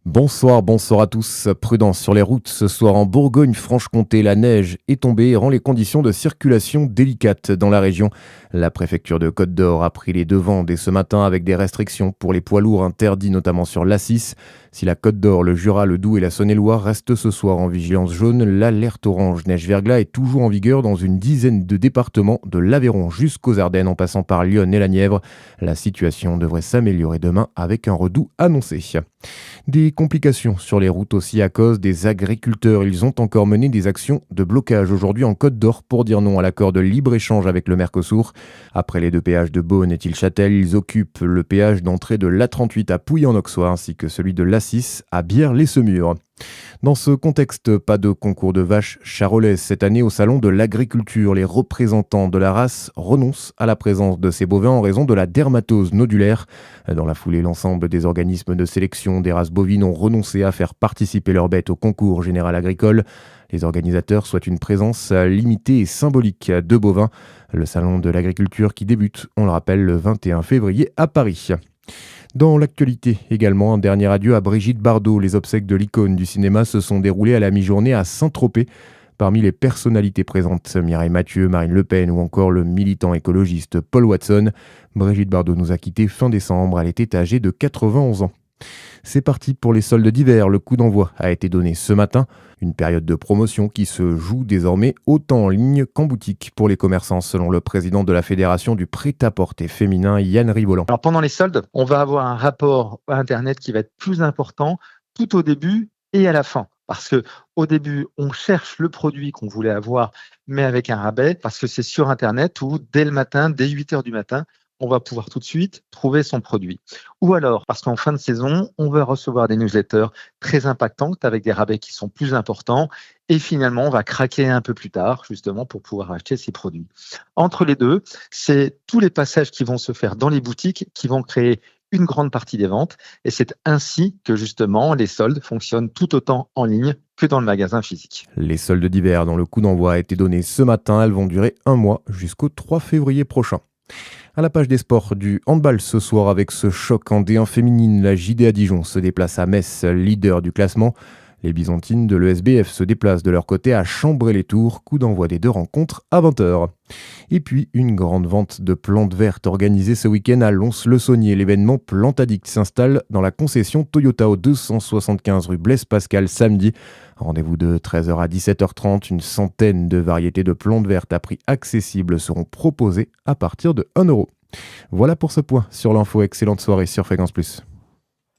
Bonsoir à tous. Prudence sur les routes. Ce soir en Bourgogne-Franche-Comté, la neige est tombée et rend les conditions de circulation délicates dans la région. La préfecture de Côte-d'Or a pris les devants dès ce matin avec des restrictions pour les poids lourds interdits notamment sur l'A6. Si la Côte-d'Or, le Jura, le Doubs et la Saône-et-Loire restent ce soir en vigilance jaune, l'alerte orange neige-verglas est toujours en vigueur dans une dizaine de départements, de l'Aveyron jusqu'aux Ardennes en passant par Lyon et la Nièvre. La situation devrait s'améliorer demain avec un redout annoncé. Des complications sur les routes aussi à cause des agriculteurs. Ils ont encore mené des actions de blocage aujourd'hui en Côte d'Or pour dire non à l'accord de libre-échange avec le Mercosur. Après les deux péages de Beaune et Tilchâtel, ils occupent le péage d'entrée de l'A38 à Pouilly-en-Auxois ainsi que celui de l'A6 à Bière-les-Semur. Dans ce contexte, pas de concours de vaches charolaises cette année au Salon de l'Agriculture. Les représentants de la race renoncent à la présence de ces bovins en raison de la dermatose nodulaire. Dans la foulée, l'ensemble des organismes de sélection des races bovines ont renoncé à faire participer leurs bêtes au concours général agricole. Les organisateurs souhaitent une présence limitée et symbolique de bovins. Le Salon de l'Agriculture qui débute, on le rappelle, le 21 février à Paris. Dans l'actualité également, un dernier adieu à Brigitte Bardot. Les obsèques de l'icône du cinéma se sont déroulées à la mi-journée à Saint-Tropez. Parmi les personnalités présentes, Mireille Mathieu, Marine Le Pen ou encore le militant écologiste Paul Watson. Brigitte Bardot nous a quittés fin décembre. Elle était âgée de 91 ans. C'est parti pour les soldes d'hiver. Le coup d'envoi a été donné ce matin. Une période de promotion qui se joue désormais autant en ligne qu'en boutique pour les commerçants, selon le président de la Fédération du prêt-à-porter féminin, Yann Rivolan. Alors pendant les soldes, on va avoir un rapport à Internet qui va être plus important tout au début et à la fin. Parce que au début, on cherche le produit qu'on voulait avoir, mais avec un rabais, parce que c'est sur Internet où dès le matin, dès 8 heures du matin, on va pouvoir tout de suite trouver son produit. Ou alors, parce qu'en fin de saison, on va recevoir des newsletters très impactantes avec des rabais qui sont plus importants et finalement, on va craquer un peu plus tard, justement, pour pouvoir acheter ces produits. Entre les deux, c'est tous les passages qui vont se faire dans les boutiques qui vont créer une grande partie des ventes et c'est ainsi que justement les soldes fonctionnent tout autant en ligne que dans le magasin physique. Les soldes d'hiver dont le coup d'envoi a été donné ce matin, elles vont durer un mois jusqu'au 3 février prochain. À la page des sports du handball ce soir avec ce choc en D1 féminine, la JDA Dijon se déplace à Metz, leader du classement. Les Byzantines de l'ESBF se déplacent de leur côté à Chambray-les-Tours, coup d'envoi des deux rencontres à 20h. Et puis, une grande vente de plantes vertes organisée ce week-end à Lons-le-Saunier. L'événement Plantaddict s'installe dans la concession Toyota au 275 rue Blaise Pascal samedi. Rendez-vous de 13h à 17h30. Une centaine de variétés de plantes vertes à prix accessible seront proposées à partir de 1 euro. Voilà pour ce point sur l'info. Excellente soirée sur Fréquence Plus.